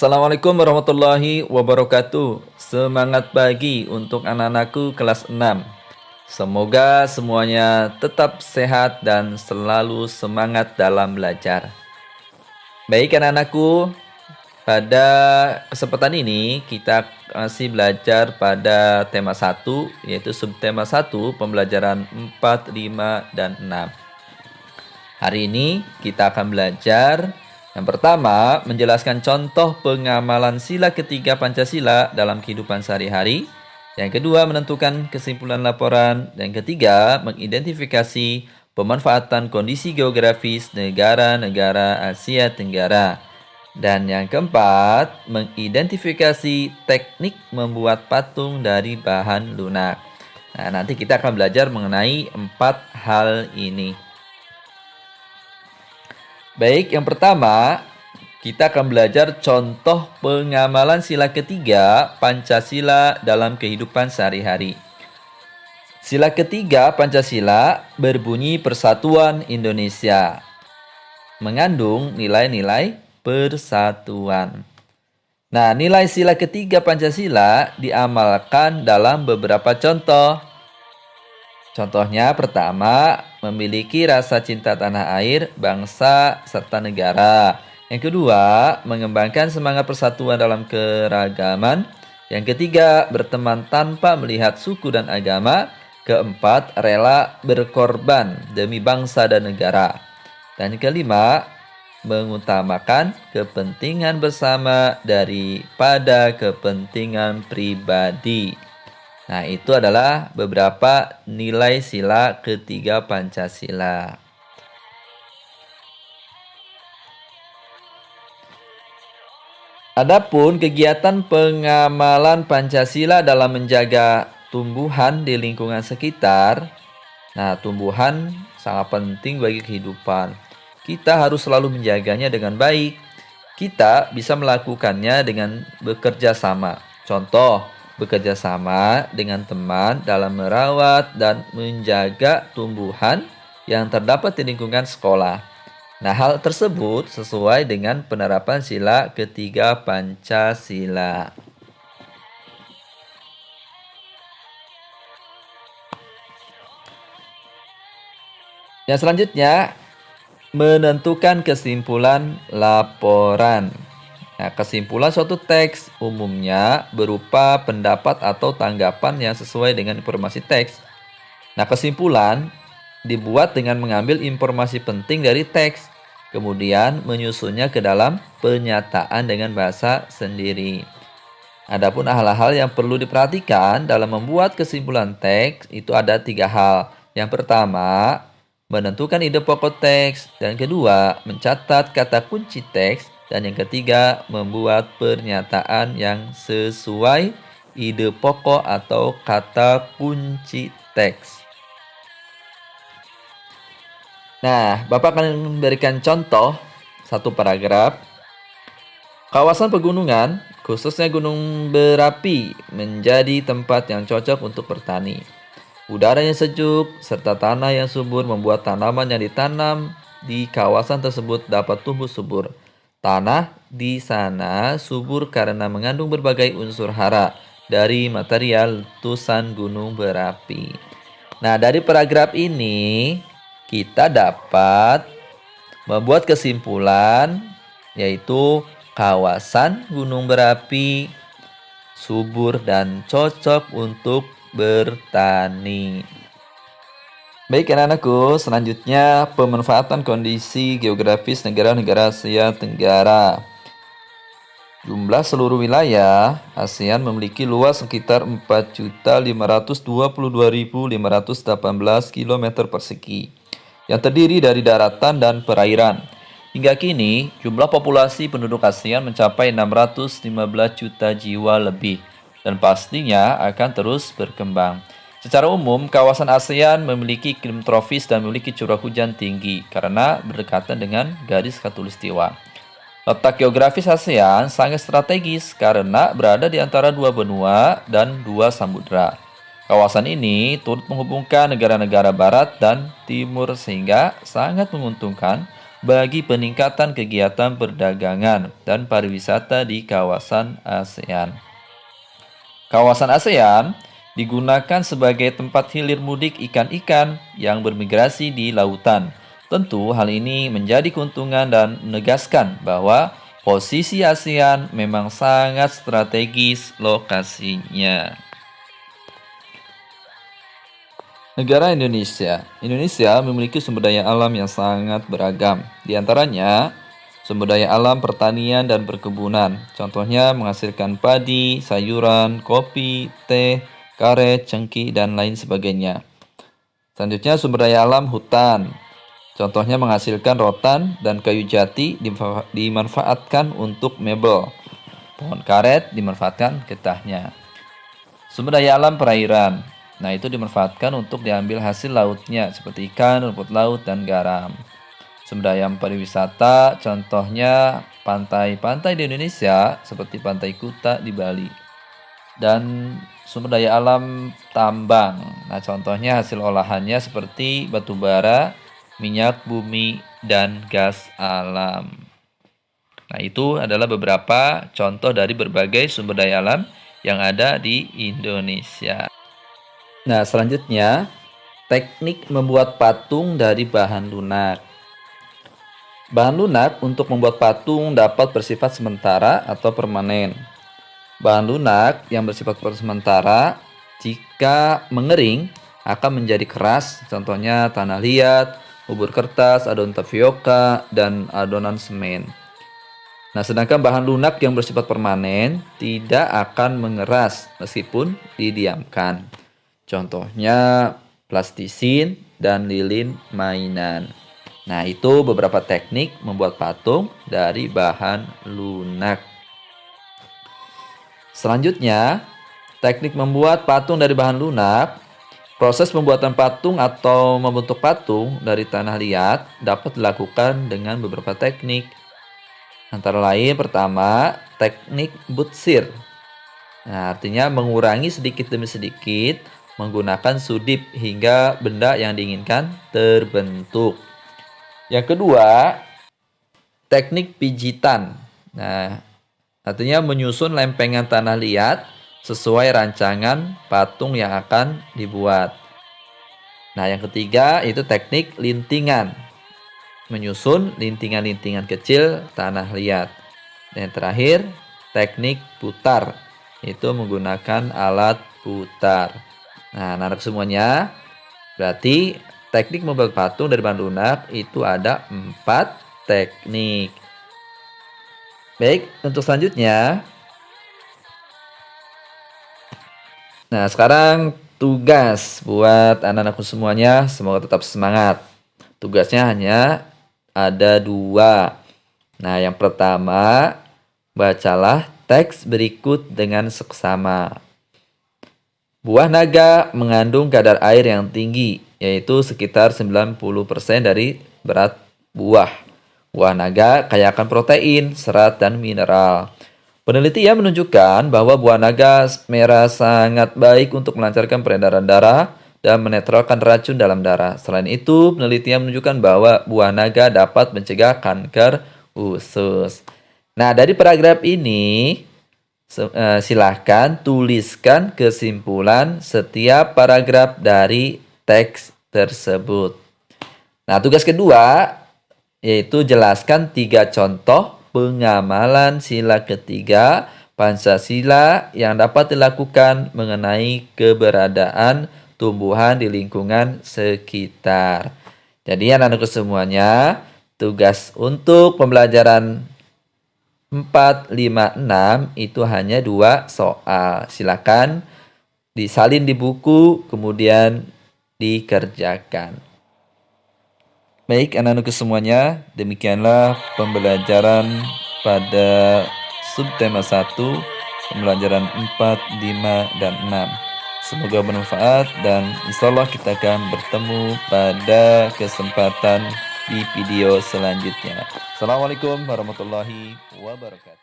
Assalamualaikum warahmatullahi wabarakatuh. Semangat pagi untuk anak-anakku kelas 6. Semoga semuanya tetap sehat dan selalu semangat dalam belajar. Baik anak-anakku, pada kesempatan ini kita masih belajar pada tema 1, yaitu subtema 1, pembelajaran 4, 5, dan 6. Hari ini kita akan belajar yang pertama, menjelaskan contoh pengamalan sila ketiga Pancasila dalam kehidupan sehari-hari. Yang kedua, menentukan kesimpulan laporan. Dan ketiga, mengidentifikasi pemanfaatan kondisi geografis negara-negara Asia Tenggara. Dan yang keempat, mengidentifikasi teknik membuat patung dari bahan lunak. Nah, nanti kita akan belajar mengenai 4 hal ini. Baik, yang pertama, kita akan belajar contoh pengamalan sila ketiga Pancasila dalam kehidupan sehari-hari. Sila ketiga Pancasila berbunyi Persatuan Indonesia, mengandung nilai-nilai persatuan. Nah, nilai sila ketiga Pancasila diamalkan dalam beberapa contoh. Contohnya pertama, memiliki rasa cinta tanah air, bangsa, serta negara. Yang kedua, mengembangkan semangat persatuan dalam keragaman. Yang ketiga, berteman tanpa melihat suku dan agama. Keempat, rela berkorban demi bangsa dan negara. Dan kelima, mengutamakan kepentingan bersama daripada kepentingan pribadi. Nah, itu adalah beberapa nilai sila ketiga Pancasila. Adapun kegiatan pengamalan Pancasila dalam menjaga tumbuhan di lingkungan sekitar. Nah, tumbuhan sangat penting bagi kehidupan. Kita harus selalu menjaganya dengan baik. Kita bisa melakukannya dengan bekerja sama. Contoh, bekerja sama dengan teman dalam merawat dan menjaga tumbuhan yang terdapat di lingkungan sekolah. Nah, hal tersebut sesuai dengan penerapan sila ketiga Pancasila. Yang selanjutnya, menentukan kesimpulan laporan. Nah, kesimpulan suatu teks umumnya berupa pendapat atau tanggapan yang sesuai dengan informasi teks. Nah, kesimpulan dibuat dengan mengambil informasi penting dari teks, kemudian menyusunnya ke dalam pernyataan dengan bahasa sendiri. Adapun hal-hal yang perlu diperhatikan dalam membuat kesimpulan teks itu ada 3 hal. Yang pertama, menentukan ide pokok teks. Dan kedua, mencatat kata kunci teks. Dan yang ketiga, membuat pernyataan yang sesuai ide pokok atau kata kunci teks. Nah, Bapak akan memberikan contoh satu paragraf. Kawasan pegunungan, khususnya gunung berapi, menjadi tempat yang cocok untuk bertani. Udara yang sejuk serta tanah yang subur membuat tanaman yang ditanam di kawasan tersebut dapat tumbuh subur. Tanah di sana subur karena mengandung berbagai unsur hara dari material letusan gunung berapi. Nah, dari paragraf ini kita dapat membuat kesimpulan, yaitu kawasan gunung berapi subur dan cocok untuk bertani. Baik anak-anakku, selanjutnya pemanfaatan kondisi geografis negara-negara Asia Tenggara. Jumlah seluruh wilayah ASEAN memiliki luas sekitar 4.522.518 km persegi yang terdiri dari daratan dan perairan. Hingga kini, jumlah populasi penduduk ASEAN mencapai 615 juta jiwa lebih dan pastinya akan terus berkembang. Secara umum, kawasan ASEAN memiliki iklim tropis dan memiliki curah hujan tinggi karena berdekatan dengan garis khatulistiwa. Letak geografis ASEAN sangat strategis karena berada di antara 2 benua dan 2 samudera. Kawasan ini turut menghubungkan negara-negara barat dan timur sehingga sangat menguntungkan bagi peningkatan kegiatan perdagangan dan pariwisata di kawasan ASEAN. Kawasan ASEAN digunakan sebagai tempat hilir mudik ikan-ikan yang bermigrasi di lautan. Tentu hal ini menjadi keuntungan dan menegaskan bahwa posisi ASEAN memang sangat strategis lokasinya. Negara Indonesia. Indonesia memiliki sumber daya alam yang sangat beragam. Di antaranya, sumber daya alam pertanian dan perkebunan. Contohnya menghasilkan padi, sayuran, kopi, teh, karet, cengkih, dan lain sebagainya. Selanjutnya sumber daya alam hutan. Contohnya menghasilkan rotan dan kayu jati dimanfaatkan untuk mebel. Pohon karet dimanfaatkan getahnya. Sumber daya alam perairan. Nah, itu dimanfaatkan untuk diambil hasil lautnya seperti ikan, rumput laut, dan garam. Sumber daya pariwisata, contohnya pantai-pantai di Indonesia seperti Pantai Kuta di Bali. Dan sumber daya alam tambang. Nah, contohnya hasil olahannya seperti batu bara, minyak bumi, dan gas alam. Nah, itu adalah beberapa contoh dari berbagai sumber daya alam yang ada di Indonesia. Nah, selanjutnya, teknik membuat patung dari bahan lunak. Bahan lunak untuk membuat patung dapat bersifat sementara atau permanen. Bahan lunak yang bersifat sementara jika mengering akan menjadi keras, contohnya tanah liat, bubur kertas, adonan tapioka, dan adonan semen. Nah, sedangkan bahan lunak yang bersifat permanen tidak akan mengeras meskipun didiamkan. Contohnya plastisin dan lilin mainan. Nah, itu beberapa teknik membuat patung dari bahan lunak. Selanjutnya, teknik membuat patung dari bahan lunak. Proses pembuatan patung atau membentuk patung dari tanah liat dapat dilakukan dengan beberapa teknik. Antara lain, pertama, teknik butsir. Nah, artinya mengurangi sedikit demi sedikit menggunakan sudip hingga benda yang diinginkan terbentuk. Yang kedua, teknik pijitan. Nah, artinya menyusun lempengan tanah liat sesuai rancangan patung yang akan dibuat. Nah, yang ketiga itu teknik lintingan. Menyusun lintingan-lintingan kecil tanah liat. Dan yang terakhir, teknik putar. Itu menggunakan alat putar. Nah, anak-anak semuanya, berarti teknik membuat patung dari bahan lunak itu ada 4 teknik. Baik, untuk selanjutnya. Nah, sekarang tugas buat anak-anakku semuanya, semoga tetap semangat. Tugasnya hanya ada 2. Nah, yang pertama, bacalah teks berikut dengan seksama. Buah naga mengandung kadar air yang tinggi, yaitu sekitar 90% dari berat buah. Buah naga kaya akan protein, serat, dan mineral. Penelitian menunjukkan bahwa buah naga merah sangat baik untuk melancarkan peredaran darah dan menetralkan racun dalam darah. Selain itu, penelitian menunjukkan bahwa buah naga dapat mencegah kanker usus. Nah, dari paragraf ini, silahkan tuliskan kesimpulan setiap paragraf dari teks tersebut. Nah, tugas kedua yaitu jelaskan 3 contoh pengamalan sila ketiga Pancasila yang dapat dilakukan mengenai keberadaan tumbuhan di lingkungan sekitar. Jadi anak-anak semuanya, tugas untuk pembelajaran 4, 5, 6 itu hanya 2 soal. Silakan disalin di buku, kemudian dikerjakan. Baik anak-anak semuanya, demikianlah pembelajaran pada subtema 1, pembelajaran 4, 5, dan 6. Semoga bermanfaat dan insyaallah kita akan bertemu pada kesempatan di video selanjutnya. Assalamualaikum warahmatullahi wabarakatuh.